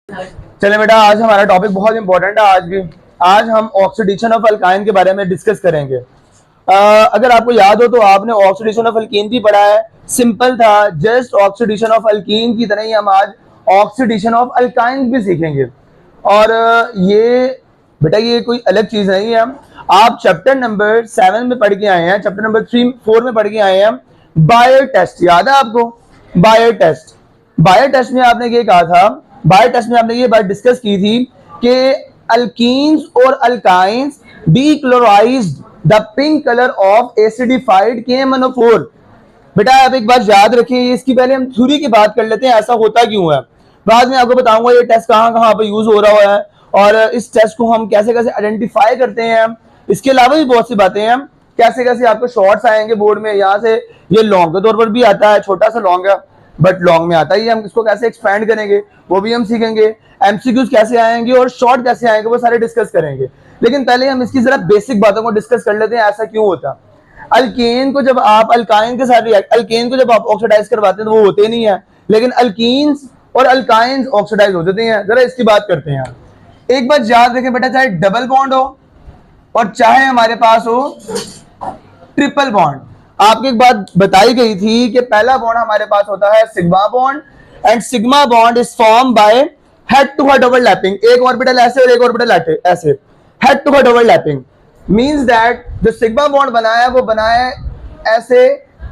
चले बेटा, आज हमारा टॉपिक बहुत इंपॉर्टेंट है। आज हम ऑक्सीडेशन ऑफ अल्काइन के बारे में डिस्कस करेंगे। अगर आपको याद हो तो आपने ऑक्सीडेशन ऑफ अल्कीन भी पढ़ा है, सिंपल था। जस्ट ऑक्सीडेशन ऑफ अल्कीन की तरह ही हम आज ऑक्सीडेशन ऑफ अल्काइन भी सीखेंगे। और ये बेटा ये कोई अलग चीज नहीं है। आप चैप्टर नंबर 7 में पढ़ के आए हैं, चैप्टर नंबर 4 में पढ़ के आए हैं। बायर टेस्ट याद है आपको? बायर टेस्ट में आपने ये कहा था, बायर टेस्ट में आपने ये बात डिस्कस की थी कि अल्कीन्स और alkynes decolourised the pink colour of acidified KMnO4। बेटा आप एक बात याद रखिए, इसकी पहले हम थ्योरी की बात कर लेते हैं, ऐसा होता क्यों है। बाद में आपको बताऊंगा ये टेस्ट कहां कहां पर यूज हो रहा है और इस टेस्ट को हम कैसे कैसे आइडेंटिफाई करते हैं। इसके अलावा भी बहुत सी बातें हैं, कैसे कैसे आपको शॉर्ट्स आएंगे बोर्ड में। यहाँ से ये लॉन्ग के तौर पर भी आता है, छोटा सा लॉन्ग है बट लॉन्ग में आता ही है। हम इसको कैसे एक्सपेंड करेंगे वो भी हम सीखेंगे। एमसीक्यूज कैसे आएंगे और शॉर्ट कैसे आएंगे वो सारे डिस्कस करेंगे। लेकिन पहले हम इसकी जरा बेसिक बातों को डिस्कस कर लेते हैं, ऐसा क्यों होता। अल्केन को जब आप अल्काइन के साथ अल्केन को जब आप ऑक्सीडाइज करवाते हैं तो वो होते नहीं है, लेकिन अल्कीन्स और अल्काइंस ऑक्सीडाइज हो जाते हैं। जरा इसकी बात करते हैं। एक बात याद रखें बेटा, चाहे डबल बॉन्ड हो और चाहे हमारे पास हो ट्रिपल बॉन्ड, आपको एक बात बताई गई थी कि पहला बॉन्ड हमारे पास होता है sigma bond, and sigma bond is form by head to head overlapping. एक ऑर्बिटल ऐसे और एक ऑर्बिटल ऐसे, head to head overlapping means that जो सिग्मा बॉन्ड बनाया है वो बनाया है ऐसे,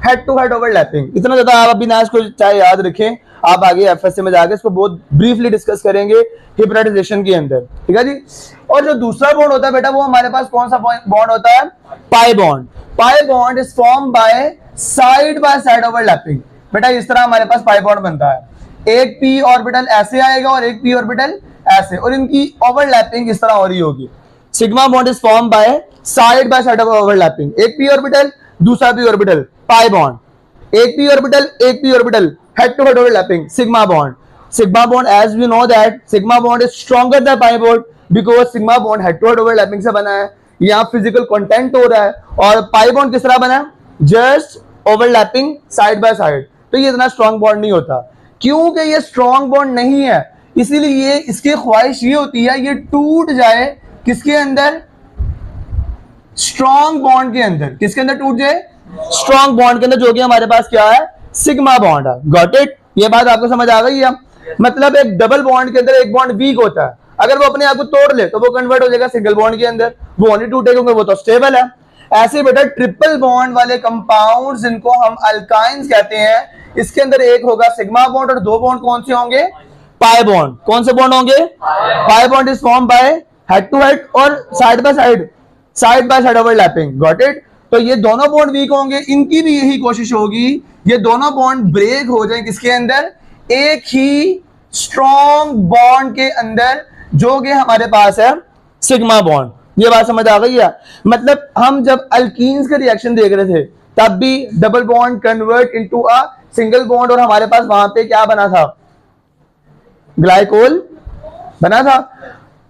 हेड टू हेड ओवरलैपिंग। इतना ज्यादा आप अभी ना इसको चाहे याद रखें, आप आगे एफएसए में जाके इसको बहुत ब्रीफली डिस्कस करेंगे हिब्रिडाइजेशन के अंदर, ठीक है जी। और जो दूसरा बॉन्ड होता है बेटा वो हमारे पास कौन सा बॉन्ड होता है? Pi bond. Pi bond is form by side overlapping. बेटा इस तरह हमारे पास पाई बॉन्ड बनता है, एक पी ऑर्बिटल ऐसे आएगा और एक पी ऑर्बिटल ऐसे, और इनकी ओवरलैपिंग इस तरह हो रही होगी। Sigma bond is form by side overlapping, एक पी ऑर्बिटल दूसरा पी ऑर्बिटल, पाई बॉन्ड। एक P orbital head to head overlapping, sigma bond. Sigma bond as we know that sigma bond is stronger than pi bond because sigma bond head to head overlapping से बना है, यहाँ physical content हो रहा है। और pi bond किस तरह बना है? Just overlapping side by side. तो ये इतना स्ट्रॉन्ग बॉन्ड नहीं होता, क्योंकि ये स्ट्रॉन्ग बॉन्ड नहीं है, इसीलिए ये इसकी ख्वाहिश ये होती है ये टूट जाए किसके अंदर? स्ट्रॉन्ग बॉन्ड के अंदर। किसके अंदर टूट जाए? स्ट्रॉन्ग बॉन्ड के अंदर, जो कि हमारे पास क्या है? सिग्मा बॉन्ड है। Got it? ये बात आपको समझ आ गई है? मतलब एक डबल बॉन्ड के अंदर एक बॉन्ड वीक होता है, अगर वो अपने आप को तोड़ ले तो वो कन्वर्ट हो जाएगा सिंगल बॉन्ड के अंदर, वो नहीं टूटेगा क्योंकि वो तो स्टेबल है। ऐसे बेटा ट्रिपल बॉन्ड वाले कंपाउंड्स जिनको हम अल्काइंस कहते हैं, इसके अंदर एक होगा सिग्मा बॉन्ड और दो बॉन्ड कौन से होंगे? Pi bond. कौन से बॉन्ड होंगे? Pi bond is form by head to head और side by side overlapping. Got it? तो ये दोनों बॉन्ड वीक होंगे, इनकी भी यही कोशिश होगी ये दोनों बॉन्ड ब्रेक हो जाए किसके अंदर? एक ही स्ट्रॉन्ग बॉन्ड के अंदर, जो कि हमारे पास है सिग्मा बॉन्ड। ये बात समझ आ गई है? मतलब हम जब अल्कीन्स के रिएक्शन देख रहे थे तब भी double bond convert into a single bond, और हमारे पास वहां पे क्या बना था? ग्लाइकोल बना था।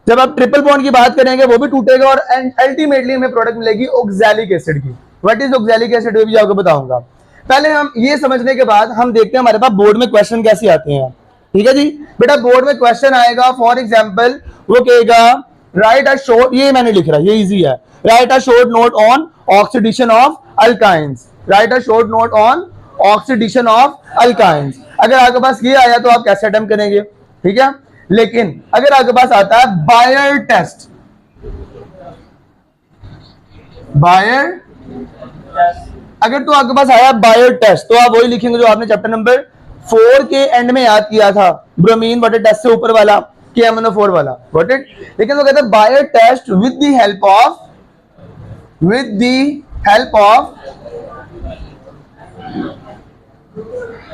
जब आप ट्रिपल बॉन्ड की बात करेंगे वो भी टूटेगा और अल्टीमेटली हमें प्रोडक्ट मिलेगी ऑक्सैलिक एसिड की। व्हाट इज ऑक्सैलिक एसिड भी आपको बताऊंगा। पहले हम ये समझने के बाद हम देखते हैं हमारे पास बोर्ड में क्वेश्चन कैसे आते हैं, ठीक है जी। बेटा बोर्ड में क्वेश्चन आएगा, फॉर एग्जांपल वो कहेगा राइट अ शॉर्ट, ये मैंने लिख रहा है, ये इजी है। Right a short note on oxidation of alkynes. Right a short note on oxidation of alkynes. अगर आपके पास ये आया तो आप कैसे अटेम्प्ट करेंगे, ठीक है। लेकिन अगर आपके पास आता है बायर टेस्ट, अगर तो आपके पास आया बायर टेस्ट तो आप वही लिखेंगे जो आपने चैप्टर नंबर 4 के एंड में याद किया था, ब्रोमीन वाटर टेस्ट से ऊपर वाला KMnO4 वाला। Got it? लेकिन वो कहता है Baeyer test with the help of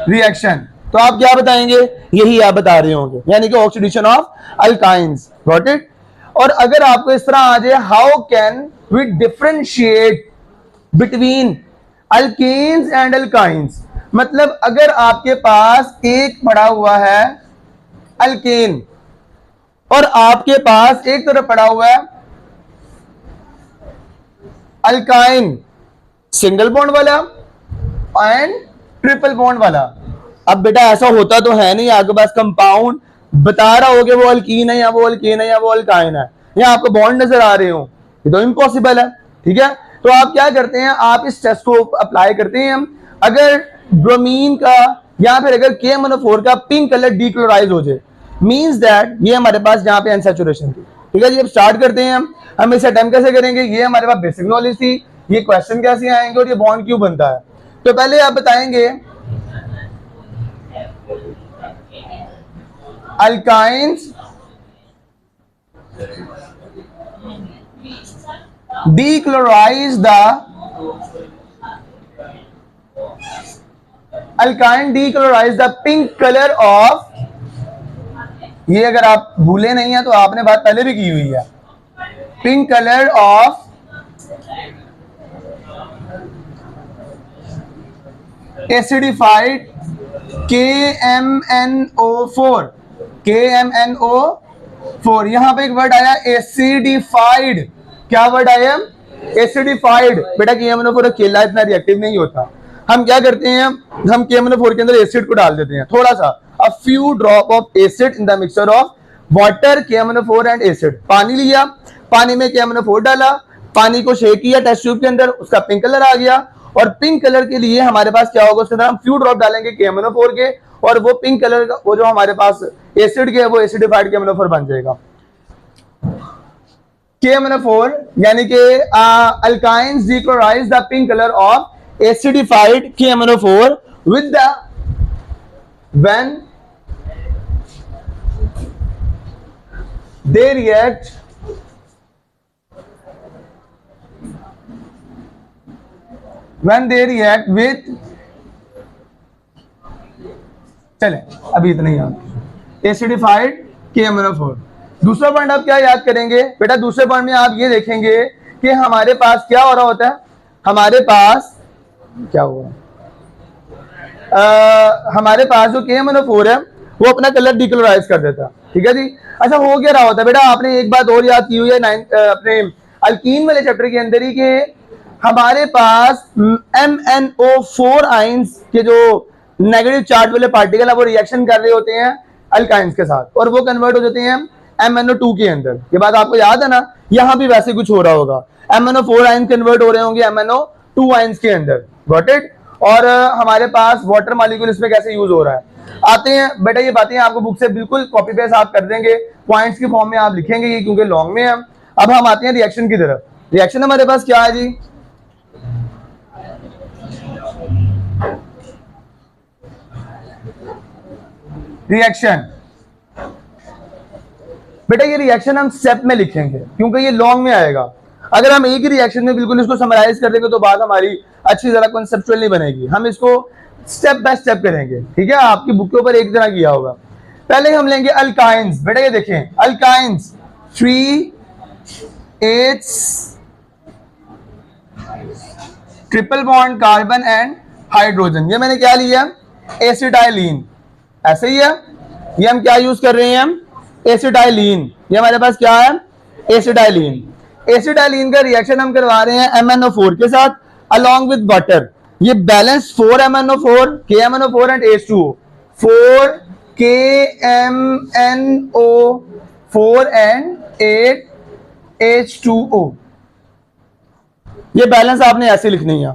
reaction. तो आप क्या बताएंगे? यही आप बता रहे होंगे, यानी कि oxidation of alkynes. Got it? और अगर आपको इस तरह आ जाए how can we differentiate between alkenes and alkynes, मतलब अगर आपके पास एक पड़ा हुआ है अल्केन और आपके पास एक तरफ पड़ा हुआ है अल्काइन, सिंगल बॉन्ड वाला एंड ट्रिपल बॉन्ड वाला। अब बेटा ऐसा होता तो है नहीं, आपके पास कंपाउंड बता रहा हो कि वो अल्कीन है या वो अल्केन है या वो अल्काइन है, या आपको बॉन्ड नजर आ रहे हो, ये तो इम्पॉसिबल है। ठीक है, तो आप क्या करते हैं, आप इस टेस्ट को अप्लाई करते हैं। अगर ब्रोमीन का या फिर अगर KMnO4 का पिंक कलर डीक्लोराइज हो जाए, मींस दैट ये हमारे पास यहाँ पे अनसैचुरेशन थी। ठीक है जी, अब स्टार्ट करते हैं हम इसे अटेम्प्ट कैसे करेंगे। ये हमारे पास बेसिक नॉलेज थी, ये क्वेश्चन कैसे आएंगे और ये बॉन्ड क्यों बनता है। तो पहले आप बताएंगे alkynes dechlorize the alkyne dechlorize the pink color of, ये अगर आप भूले नहीं है तो आपने बात पहले भी की हुई है, pink colour of acidified KMnO4। KMnO4, यहां पे एक वर्ड आया एसिडिफाइड। क्या वर्ड आया, एसिडिफाइड। बेटा KMnO4 अकेला इतना रिएक्टिव नहीं होता, हम क्या करते हैं, हम KMnO4 के अंदर एसिड को डाल देते हैं, थोड़ा सा, a few drop of acid in the mixture of water, KMnO4 and acid. पानी लिया, पानी में KMnO4 डाला, पानी को शेक किया टेस्ट ट्यूब के अंदर, उसका पिंक कलर आ गया। और पिंक कलर के लिए हमारे पास क्या होगा, उसके अंदर हम फ्यू ड्रॉप डालेंगे KMnO4 के, और वो पिंक कलर का वो जो हमारे पास एसिड के वो एसिडिफाइड KMnO4 बन जाएगा। KMnO4 यानी कि alkynes dechlorize the pink color of acidified KMnO4 with the when they react with, चले अभी इतना ही याद, एसिडिफाइड KMnO4। दूसरा पॉइंट आप क्या याद करेंगे बेटा, दूसरे पॉइंट में आप ये देखेंगे कि हमारे पास क्या हो रहा होता है, हमारे पास क्या हुआ, हमारे पास जो KMnO4 है वो अपना कलर डिक्लोराइज कर देता है। ठीक है जी, अच्छा हो क्या रहा होता है बेटा, आपने एक बात और याद की हुई है अपने अल्कीन वाले चैप्टर के अंदर ही, कि हमारे पास MnO4 आइंस के जो नेगेटिव चार्ज वाले पार्टिकल है वो रिएक्शन कर रहे होते हैं अल्काइंस के साथ, और वो कन्वर्ट हो जाते हैं MnO2 के अंदर। ये बात आपको याद है ना, यहां भी वैसे कुछ हो रहा होगा, MnO4 आइंस कन्वर्ट हो रहे होंगे MnO2 आइंस के अंदर, गॉट इट। और हमारे पास वाटर मॉलिक्यूल इसमें कैसे यूज हो रहा है, आते हैं बेटा, ये बातें आपको बुक से बिल्कुल कॉपी पेस्ट आप कर देंगे, पॉइंट्स की फॉर्म में आप लिखेंगे ये क्योंकि लॉन्ग में है। अब हम आते हैं रिएक्शन की तरफ। रिएक्शन हमारे पास क्या है जी, रिएक्शन बेटा, ये रिएक्शन हम स्टेप में लिखेंगे क्योंकि ये लॉन्ग में आएगा। अगर हम एक ही रिएक्शन में बिल्कुल इसको समराइज कर देंगे तो बात हमारी अच्छी तरह कॉन्सेप्चुअल नहीं बनेगी, हम इसको स्टेप बाय स्टेप करेंगे। ठीक है, आपकी बुक के ऊपर एक तरह किया होगा। पहले हम लेंगे अल्काइंस। बेटा ये देखें, alkynes 3H triple bond carbon and hydrogen, ये मैंने क्या लिया, एसिटाइलिन, ऐसे ही है। ये हम क्या यूज कर रहे हैं, हम एसिटाइलिन, ये हमारे पास क्या है, एसिटाइलिन। एसिटाइलिन का रिएक्शन हम करवा रहे हैं MnO4 के साथ अलॉन्ग विद वाटर। ये balance 4 MnO4, KMnO4 and H2O, 4 KMnO4 and 8 H2O। ये बैलेंस आपने ऐसे लिखनी है,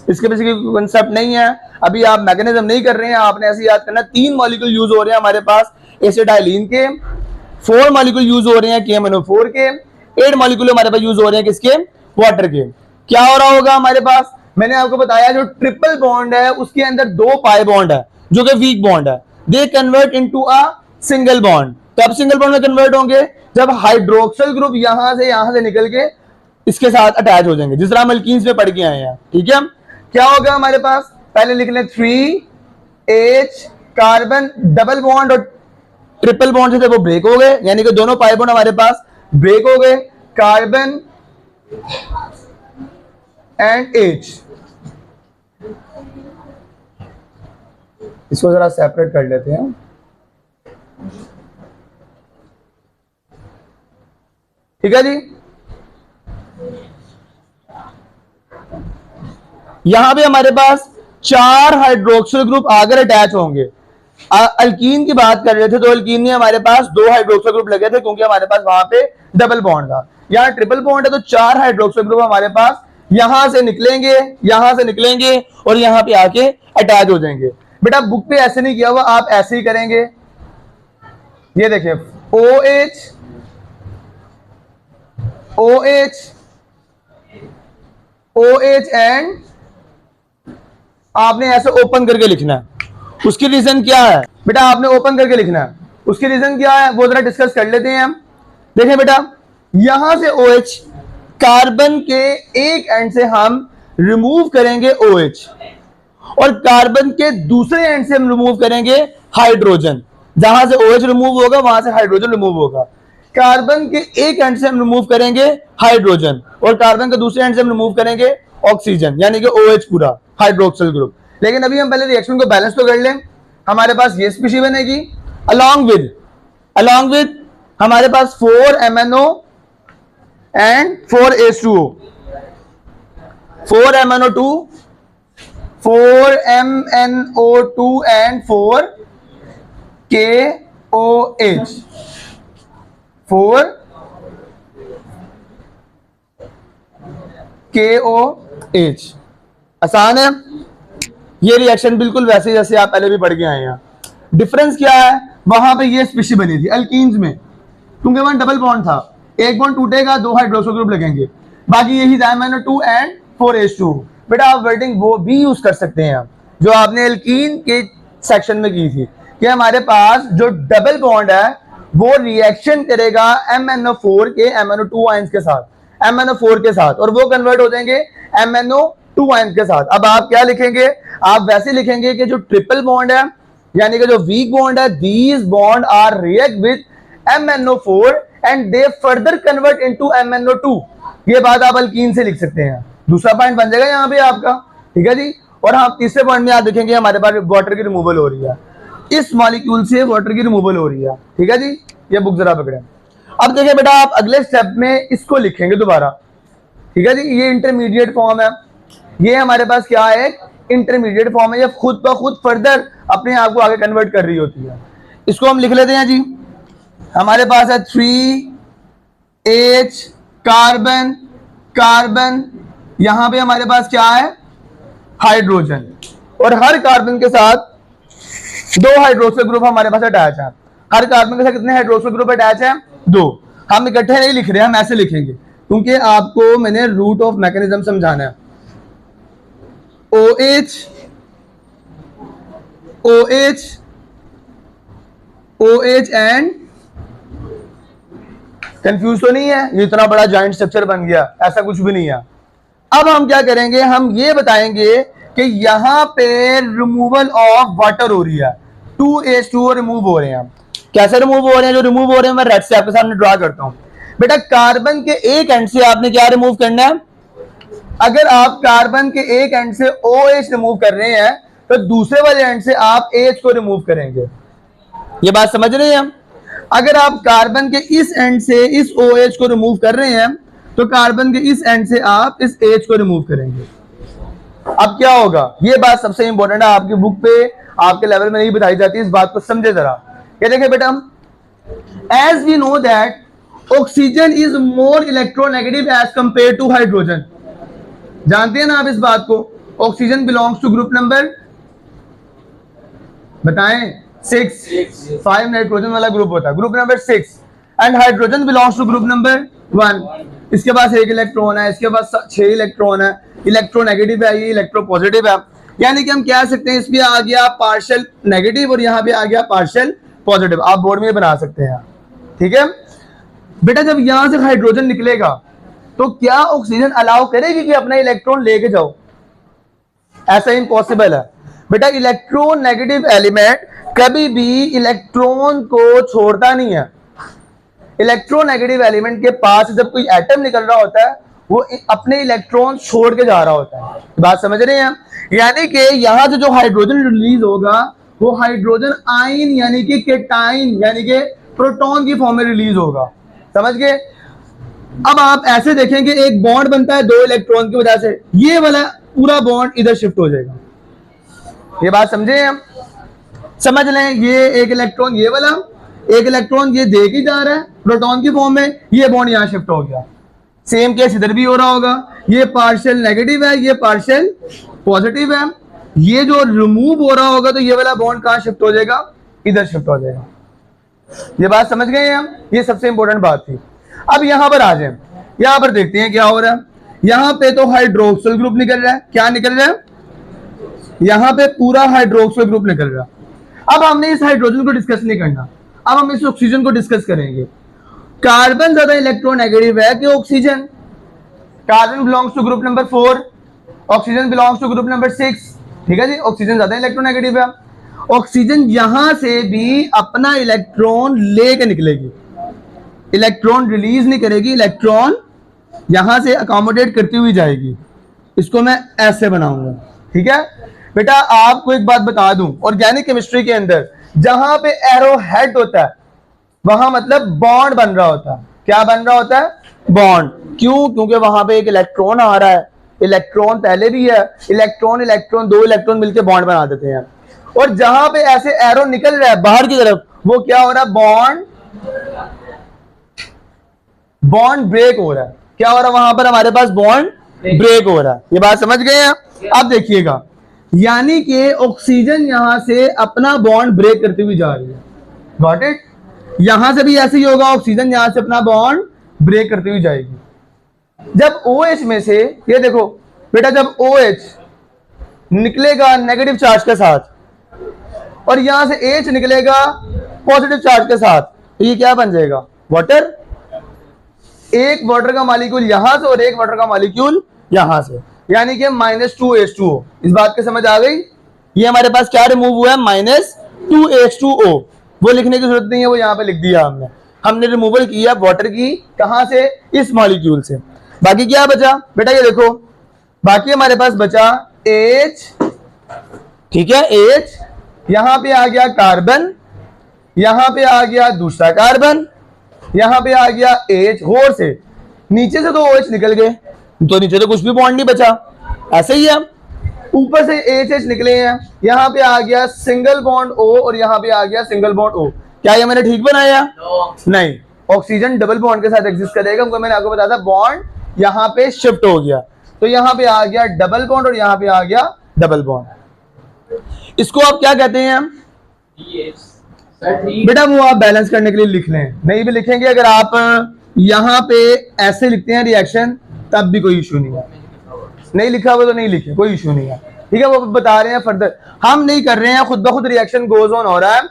इसके पीछे कोई कंसेप्ट नहीं है, अभी आप मैकेनिज्म नहीं कर रहे हैं, आपने ऐसे याद करना। 3 मॉलिक्यूल यूज हो रहे हैं हमारे पास एसिटाइलिन के, 4 मॉलिक्यूल यूज हो रहे हैं KMnO4 के, 8 मॉलिक्यूल हमारे पास यूज हो रहे हैं किसके, वाटर के। क्या हो रहा होगा हमारे पास, मैंने आपको बताया जो ट्रिपल बॉन्ड है उसके अंदर 2 पाई बॉन्ड है जो कि वीक बॉन्ड है, they convert into a single bond. कब सिंगल बॉन्ड में कन्वर्ट होंगे, जब हाइड्रोक्सिल ग्रुप यहां से निकल के इसके साथ अटैच हो जाएंगे, जिस तरह हम अल्कीन्स में पढ़ के आए हैं। ठीक है, क्या होगा हमारे पास, पहले लिख लें 3H कार्बन डबल बॉन्ड और ट्रिपल बॉन्ड से वो ब्रेक हो गए, यानी कि दोनों पाई बॉन्ड हमारे पास ब्रेक हो गए, कार्बन एंड H। इसको जरा सेपरेट कर लेते हैं। ठीक है जी, यहां पे हमारे पास 4 हाइड्रोक्सिल ग्रुप आकर अटैच होंगे, अल्कीन की बात कर रहे थे तो अल्कीन में हमारे पास 2 हाइड्रोक्सिल ग्रुप लगे थे क्योंकि हमारे पास वहां पे डबल बॉन्ड था। यहाँ ट्रिपल बॉन्ड है तो 4 हाइड्रोक्सिल ग्रुप हमारे पास यहां से निकलेंगे और यहां पे आके अटैच हो जाएंगे। बेटा बुक पे ऐसे नहीं किया हुआ, आप ऐसे ही करेंगे। ये देखिए OH एंड आपने ऐसे ओपन करके लिखना है। उसकी रीजन क्या है बेटा, आपने ओपन करके लिखना है। उसकी रीजन क्या है वो जरा डिस्कस कर लेते हैं हम। देखें बेटा, यहां से OH, कार्बन के एक एंड से हम रिमूव करेंगे OH और कार्बन के दूसरे एंड से हम रिमूव करेंगे हाइड्रोजन। जहां से OH रिमूव होगा वहां से हाइड्रोजन रिमूव होगा। कार्बन के एक एंड से हम रिमूव करेंगे हाइड्रोजन और कार्बन के दूसरे एंड से हम रिमूव करेंगे ऑक्सीजन, यानी कि OH पूरा हाइड्रोक्सिल ग्रुप। लेकिन अभी हम पहले रिएक्शन को बैलेंस तो कर लें। हमारे पास ये स्पीशीज बनेगी along with हमारे पास 4 MnO and 4 H2O, 4 MnO2, 4 MnO2 and 4 KOH, 4 KOH। आसान है ये रिएक्शन, बिल्कुल वैसे जैसे आप पहले भी पढ़ के आए हैं। डिफरेंस क्या है, वहां पे ये स्पीशीज बनी थी अल्कीन्स में क्योंकि वहां डबल बॉन्ड था, एक बॉन्ड टूटेगा 2 हाइड्रोक्सिल ग्रुप लगेंगे, बाकी यही MnO2 एंड 4 H2। बेटा आप वर्डिंग वो भी यूज कर सकते हैं जो आपने अल्कीन के सेक्शन में की थी कि हमारे पास जो डबल बॉन्ड है वो रिएक्शन करेगा MnO4 के MnO2 आयंस के साथ, MnO4 के साथ, और वो कन्वर्ट हो जाएंगे MnO2 आयंस के साथ। अब आप क्या लिखेंगे, आप वैसे लिखेंगे कि जो ट्रिपल बॉन्ड है यानी कि जो वीक बॉन्ड है, these bond are react with MnO4 and they further convert into MnO2। ये बात आप अल्कीन से लिख सकते हैं। दूसरा पॉइंट बन जाएगा यहाँ पे आपका, ठीक है जी। और हाँ, तीसरे पॉइंट में आप देखेंगे हमारे पास वाटर की रिमूवल हो रही है, इस मॉलिक्यूल से वाटर की रिमूवल हो रही है, ठीक है जी। ये बुक जरा पकड़े। अब देखिए बेटा, आप अगले स्टेप में इसको लिखेंगे दोबारा, ठीक है जी। ये इंटरमीडिएट फॉर्म है, ये हमारे पास क्या है, इंटरमीडिएट फॉर्म है, ये खुद ब खुद फर्दर अपने आप को आगे कन्वर्ट कर रही होती है। इसको हम लिख लेते हैं जी। हमारे पास है 3H कार्बन कार्बन, यहां पे हमारे पास क्या है, हाइड्रोजन, और हर कार्बन के साथ 2 हाइड्रोक्सिल ग्रुप हमारे पास अटैच है। हर कार्बन के साथ कितने हाइड्रोक्सिल ग्रुप अटैच है, 2। हम इकट्ठे नहीं लिख रहे, हम ऐसे लिखेंगे क्योंकि आपको मैंने रूट ऑफ मैकेनिज्म समझाना है। OH एंड, कंफ्यूज तो नहीं है, ये इतना बड़ा जॉइंट स्ट्रक्चर बन गया, ऐसा कुछ भी नहीं है। अब हम क्या करेंगे, हम ये बताएंगे कि यहां पे रिमूवल ऑफ वाटर हो रही है, 2H2O रिमूव हो रहे हैं। कैसे रिमूव हो रहे हैं, जो रिमूव हो रहे हैं मैं रेड से आपके सामने ड्रा करता हूं। बेटा कार्बन के एक एंड से आपने क्या रिमूव करना है, अगर आप कार्बन के एक एंड से OH रिमूव कर रहे हैं तो दूसरे वाले एंड से आप H को रिमूव करेंगे। ये बात समझ रहे हैं हम। अगर आप कार्बन के इस एंड से इस OH को रिमूव कर रहे हैं तो कार्बन के इस एंड से आप इस H को रिमूव करेंगे। अब क्या होगा, ये बात सबसे इंपॉर्टेंट है, आपकी बुक पे आपके लेवल में नहीं बताई जाती, इस बात को समझे जरा। क्या देखें बेटा, as we know that oxygen is more electronegative as compare to hydrogen. जानते हैं ना आप इस बात को। Oxygen belongs to group number, बताएं, 6। 5 नाइट्रोजन वाला ग्रुप होता है, group number 6, and hydrogen belongs to group number 1। इसके पास 1 इलेक्ट्रॉन है, इसके पास 6 इलेक्ट्रॉन है, इलेक्ट्रोनेगेटिव है, ये इलेक्ट्रो पॉजिटिव है। यानी कि हम कह सकते हैं इसमें आ गया पार्शियल नेगेटिव और यहाँ पे आ गया पार्शियल पॉजिटिव। आप बोर्ड में बना सकते हैं, ठीक है बेटा। जब यहां से हाइड्रोजन निकलेगा तो क्या ऑक्सीजन अलाउ करेगी कि अपना इलेक्ट्रॉन लेके जाओ? ऐसा इम्पॉसिबल है बेटा। इलेक्ट्रोनेगेटिव एलिमेंट कभी भी इलेक्ट्रॉन को छोड़ता नहीं है। इलेक्ट्रोनेगेटिव एलिमेंट के पास जब कोई एटम निकल रहा होता है वो अपने इलेक्ट्रॉन छोड़ के जा रहा होता है। बात समझ रहे हैं हम। यानी कि यहां से जो हाइड्रोजन रिलीज होगा वो हाइड्रोजन आयन यानी कि केटाइन यानी कि प्रोटॉन की फॉर्म में रिलीज होगा। समझ गए। अब आप ऐसे देखेंगे एक बॉन्ड बनता है 2 इलेक्ट्रॉन की वजह से, ये वाला पूरा बॉन्ड इधर शिफ्ट हो जाएगा। ये बात समझे हम। समझ लें, ये एक इलेक्ट्रॉन ये वाला, एक इलेक्ट्रॉन ये दे के जा रहा है प्रोटॉन की फॉर्म में, ये बॉन्ड यहां शिफ्ट हो गया। सेम केस इधर भी हो रहा होगा, ये पार्शियल नेगेटिव है, ये पार्शियल पॉजिटिव है, ये जो रिमूव हो रहा होगा तो ये वाला बॉन्ड कहां शिफ्ट हो जाएगा, इधर शिफ्ट हो जाएगा। ये बात समझ गए हम, ये सबसे इंपॉर्टेंट बात थी। अब यहां पर आ जाए, यहां पर देखते हैं क्या हो रहा है। यहां पे तो हाइड्रोक्सिल ग्रुप निकल रहा है, क्या निकल रहा है, यहां पे पूरा हाइड्रोक्सिल ग्रुप निकल रहा है। अब हमने इस हाइड्रोजन को डिस्कस नहीं करना, अब हम इस ऑक्सीजन को डिस्कस करेंगे। कार्बन ज्यादा इलेक्ट्रोनेगेटिव है कि oxygen? Carbon belongs to group number 4, oxygen belongs to group number 6, ठीक है जी। ऑक्सीजन ज्यादा इलेक्ट्रोनेगेटिव है। ऑक्सीजन यहां से भी अपना इलेक्ट्रॉन लेके निकलेगी, इलेक्ट्रॉन रिलीज नहीं करेगी, इलेक्ट्रॉन यहां से अकोमोडेट करती हुई जाएगी। इसको मैं ऐसे बनाऊंगा, ठीक है बेटा। आपको एक बात बता दूं, ऑर्गेनिक केमिस्ट्री के अंदर जहां पे एरो हेड होता है वहां मतलब बॉन्ड बन रहा होता है। क्या बन रहा होता है, बॉन्ड। क्यों? क्योंकि वहां पे एक इलेक्ट्रॉन आ रहा है, इलेक्ट्रॉन पहले भी है, इलेक्ट्रॉन इलेक्ट्रॉन दो इलेक्ट्रॉन मिलकर बॉन्ड बना देते हैं। और जहां पे ऐसे एरो निकल रहा है बाहर की तरफ, वो क्या हो रहा है, बॉन्ड ब्रेक हो रहा है। क्या हो रहा है वहां पर, हमारे पास बॉन्ड ब्रेक हो रहा है। ये बात समझ गए हैं? अब देखिएगा, यानी कि ऑक्सीजन यहां से अपना बॉन्ड ब्रेक करती हुई जा रही है। Got it? यहां से भी ऐसे ही होगा, ऑक्सीजन यहां से अपना बॉन्ड ब्रेक करती हुई जाएगी। जब OH में से, ये देखो बेटा, जब OH निकलेगा नेगेटिव चार्ज के साथ और यहां से H निकलेगा पॉजिटिव चार्ज के साथ, तो ये क्या बन जाएगा, वाटर। एक वाटर का मॉलिक्यूल यहां से और एक वाटर का मॉलिक्यूल यहां से, यानी कि -2H2O। इस बात की समझ आ गई? ये हमारे पास क्या रिमूव हुआ है, -2H2O। वो लिखने की जरूरत नहीं है, वो यहां पे लिख दिया हमने रिमूवल किया वाटर की, कहां से, इस मॉलिक्यूल से। बाकी क्या बचा बेटा, ये देखो, बाकी हमारे पास बचा H, ठीक है, H, यहां पे आ गया कार्बन, यहां पे आ गया दूसरा कार्बन, यहां पे आ गया H, होर से नीचे से तो OH निकल गए, तो नीचे तो कुछ भी बॉन्ड नहीं बचा, ऐसे ही है। ऊपर से HH निकले हैं, यहां पे आ गया सिंगल बॉन्ड O और यहां पे आ गया सिंगल बॉन्ड O। क्या ये मैंने ठीक बनाया? नहीं, ऑक्सीजन डबल बॉन्ड के साथ एग्जिस्ट करेगा, क्योंकि मैंने आपको बताया था बॉन्ड यहां पे शिफ्ट हो गया, तो यहां पे आ गया डबल बॉन्ड और यहां पे आ गया डबल बॉन्ड। इसको आप क्या कहते हैं बेटा? वो आप बैलेंस करने के लिए लिख लें, नहीं भी लिखेंगे, अगर आप यहां पे ऐसे लिखते हैं रिएक्शन तब भी कोई इशू नहीं है, नहीं लिखा हुआ तो नहीं लिखे, कोई इशू नहीं है, ठीक है। वो बता रहे हैं फर्दर, हम नहीं कर रहे हैं, खुद ब खुद रिएक्शन गोज ऑन हो रहा है,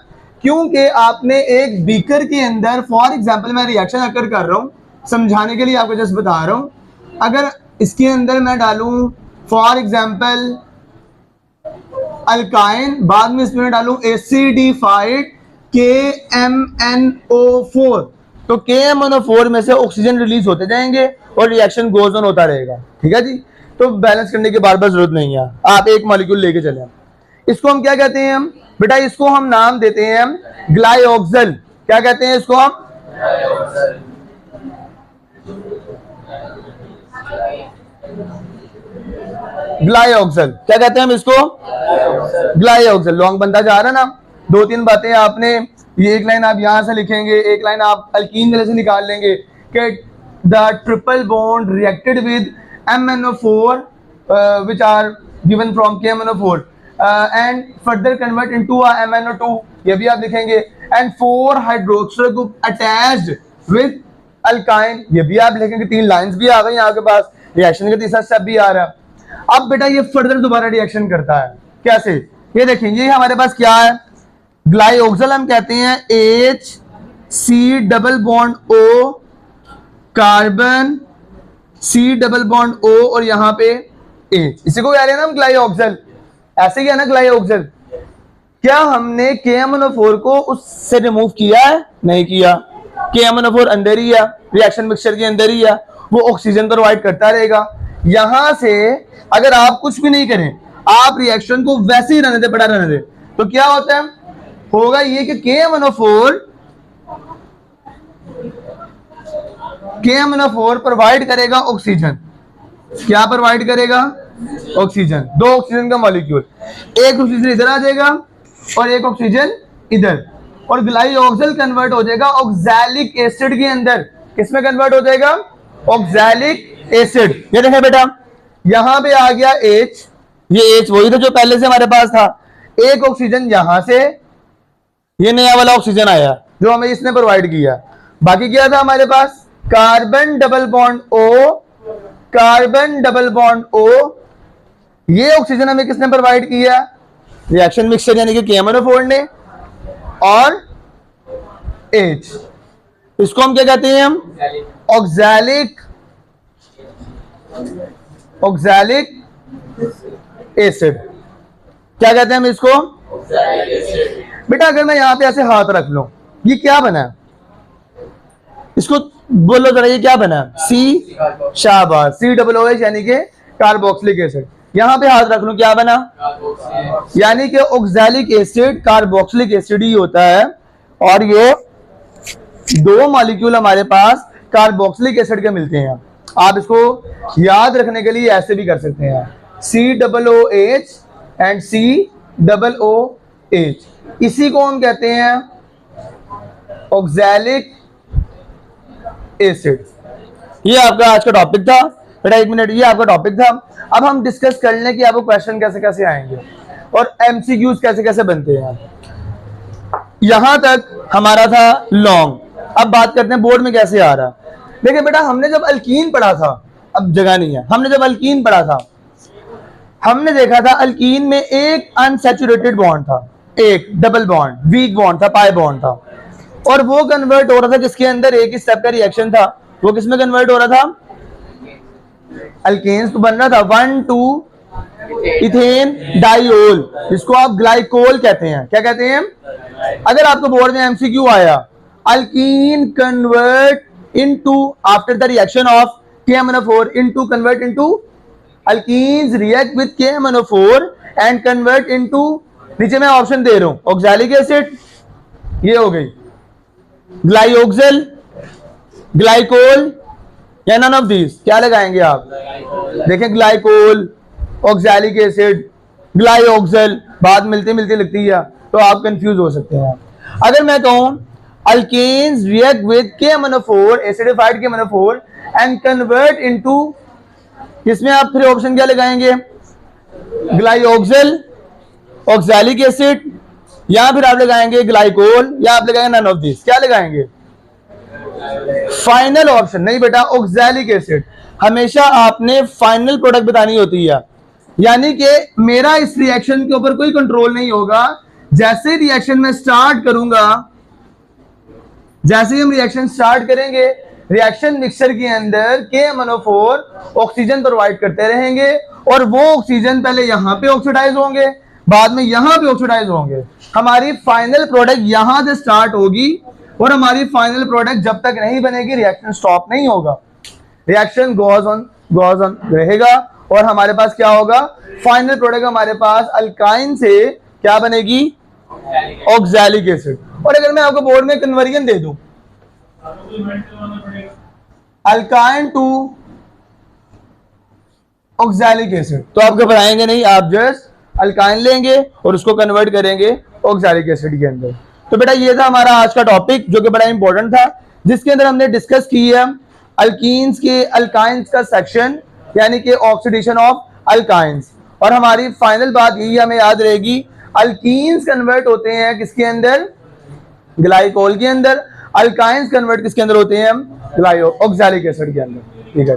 क्योंकि आपने एक बीकर के अंदर, फॉर एग्जांपल मैं रिएक्शन अकर कर रहा हूं, समझाने के लिए आपको जस्ट बता रहा हूं। अगर इसके अंदर मैं डालूं फॉर एग्जांपल अल्काइन, बाद में इसमें डालूं एसिडिफाइड KMnO4, तो KMnO4 में से ऑक्सीजन रिलीज होते जाएंगे और रिएक्शन गोज ऑन होता रहेगा, ठीक है जी। तो बैलेंस करने की बार बार जरूरत नहीं है, आप एक मॉलिक्यूल लेके चले। इसको हम क्या कहते हैं बेटा? इसको हम नाम देते हैं ग्लाइऑक्सल। क्या कहते हैं इसको हम? ग्लाइऑक्सल। क्या कहते हैं हम इसको? ग्लाइऑक्सल। लॉन्ग बनता जा रहा है ना, दो तीन बातें आपने, ये एक लाइन आप यहां से लिखेंगे, एक लाइन आप अल्कीन जैसे निकाल लेंगे कि the triple bond reacted with MnO4 which are given from KMnO4 and further convert into a MnO2, ये भी आप लिखेंगे, and 4 hydroxyl group attached with alkyne, ये भी आप लिखेंगे। 3 लाइंस भी आ गई आपके पास, रिएक्शन का तीसरा स्टेप भी आ रहा है। अब बेटा ये फर्दर दोबारा रिएक्शन करता है, कैसे? ये देखेंगे, हमारे पास क्या है, ग्लाइऑक्सल हम कहते हैं HC double bond O, carbon C double bond O और यहां पे H, इसी को कह रहे हैं ना हम ग्लाइऑक्सल, ऐसे ही है ना ग्लाइऑक्सल। क्या हमने KMnO4 को उससे रिमूव किया है? नहीं किया। KMnO4 अंदर ही है, रिएक्शन मिक्सचर के अंदर ही है, वो ऑक्सीजन तो प्रोवाइड करता रहेगा। यहां से अगर आप कुछ भी नहीं करें, आप रिएक्शन को वैसे ही रहने दे, पड़ा रहने दे, तो क्या होता है, होगा ये कि KMnO4 प्रोवाइड करेगा ऑक्सीजन। क्या प्रोवाइड करेगा? ऑक्सीजन। 2 ऑक्सीजन का मॉलिक्यूल, एक ऑक्सीजन इधर आ जाएगा और एक ऑक्सीजन इधर, और ग्लाइऑक्सिल कन्वर्ट हो जाएगा ऑक्सैलिक एसिड के अंदर। किसमें कन्वर्ट हो जाएगा? Oxalic acid. ये देखें बेटा, यहां पे आ गया H, ये H वही था जो पहले से हमारे पास था। एक ऑक्सीजन यहां से, ये नया वाला ऑक्सीजन आया जो हमें इसने प्रोवाइड किया। बाकी क्या था हमारे पास? Carbon double bond O, carbon double bond O। ये ऑक्सीजन हमें किसने प्रोवाइड किया? रिएक्शन मिक्सचर यानी कि KMnO4 ने, और H। इसको हम क्या कहते हैं? हम ऑक्सैलिक एसिड। क्या कहते हैं हम इसको? बेटा अगर मैं यहां पे ऐसे हाथ रख लूं, ये क्या बना? इसको बोलो जरा, ये क्या बना? सी, शाबाश, COOH यानी कि कार्बोक्सिलिक एसिड। यहां पे हाथ रख लूं, क्या बना? यानी कि ऑक्सैलिक एसिड कार्बोक्सिलिक एसिड ही होता है। और ये दो मॉलिक्यूल हमारे पास कार्बोक्सिलिक एसिड के मिलते हैं। आप इसको याद रखने के लिए ऐसे भी कर सकते हैं, COOH एंड COOH। इसी को हम कहते हैं ऑक्सैलिक एसिड। ये आपका आज का टॉपिक था बेटा, 1 मिनट, ये आपका टॉपिक था। अब हम डिस्कस कर लें कि आपको क्वेश्चन कैसे कैसे आएंगे और MCQs कैसे कैसे बनते हैं। यहां तक हमारा था लॉन्ग। अब बात करते हैं बोर्ड में कैसे आ रहा। देखिए बेटा, हमने जब अल्कीन पढ़ा था, अब जगह नहीं है, हमने जब अल्कीन पढ़ा था, हमने देखा था अल्कीन में एक अनसैचुरेटेड बॉन्ड था, एक डबल बॉन्ड, वीक बॉन्ड था, पाई बॉन्ड था, और वो कन्वर्ट हो रहा था किसके अंदर? एक ही स्टेप का रिएक्शन था, वो किसमें कन्वर्ट हो रहा था? अल्केन्स तो बन रहा था 1,2 इथेन डाइओल, जिसको आप ग्लाइकोल कहते हैं। क्या कहते हैं? अगर आपको बोर्ड में MCQ आया, alkyne convert into after the reaction of KMnO4 into convert into, alkenes react with KMnO4 and convert into, नीचे मैं ऑप्शन दे रहा हूं, ऑक्सैलिक एसिड, ये हो गई, ग्लाइऑक्सिल, ग्लाइकोल, या नन ऑफ दीज। क्या लगाएंगे आप? देखें, ग्लाइकोल, ऑक्सैलिक एसिड, ग्लाइऑक्सिल, बात मिलती मिलती लगती है, तो आप कंफ्यूज हो सकते हैं। अगर मैं कहूं alkenes react with KMnO4, acidified KMnO4 and convert into, इसमें आप फिर ऑप्शन क्या लगाएंगे? ग्लाइऑक्सिल, ऑक्सैलिक एसिड, या फिर आप लगाएंगे ग्लाइकोल, या आप लगाएंगे नन ऑफ दिस। क्या लगाएंगे? फाइनल ऑप्शन नहीं बेटा, ऑक्सैलिक एसिड। हमेशा आपने फाइनल प्रोडक्ट बतानी होती है, यानी कि मेरा इस रिएक्शन के ऊपर कोई कंट्रोल नहीं होगा। जैसे रिएक्शन में स्टार्ट करूंगा, जैसे ही हम रिएक्शन स्टार्ट करेंगे, रिएक्शन मिक्सचर के अंदर KMnO4 ऑक्सीजन प्रोवाइड करते रहेंगे, और वो ऑक्सीजन पहले यहां पे ऑक्सीडाइज होंगे, बाद में यहां पे ऑक्सीडाइज होंगे। हमारी फाइनल प्रोडक्ट यहां से स्टार्ट होगी, और हमारी फाइनल प्रोडक्ट जब तक नहीं बनेगी रिएक्शन स्टॉप नहीं होगा, रिएक्शन गोज ऑन रहेगा। और हमारे पास क्या होगा? फाइनल प्रोडक्ट हमारे पास अल्काइन से क्या बनेगी? Oxalic acid. और अगर मैं आपको बोर्ड में कन्वर्जन दे दूं, अल्काइन टू ऑक्सैलिक एसिड, तो आप घबराएंगे नहीं, आप जस्ट अल्काइन लेंगे और उसको कन्वर्ट करेंगे ऑक्सैलिक एसिड के अंदर। तो बेटा ये था हमारा आज का टॉपिक, जो कि बड़ा इंपॉर्टेंट था, जिसके अंदर हमने डिस्कस की है अल्कीन्स के अल्काइंस का सेक्शन, यानी कि ऑक्सीडेशन ऑफ अल्काइंस। और हमारी फाइनल बात यही हमें याद रहेगी, अल्कीन्स कन्वर्ट होते हैं किसके अंदर? ग्लाइकोल के अंदर। अल्काइंस कन्वर्ट किसके अंदर होते हैं? हम ऑक्सैलिक एसिड के अंदर। ठीक है।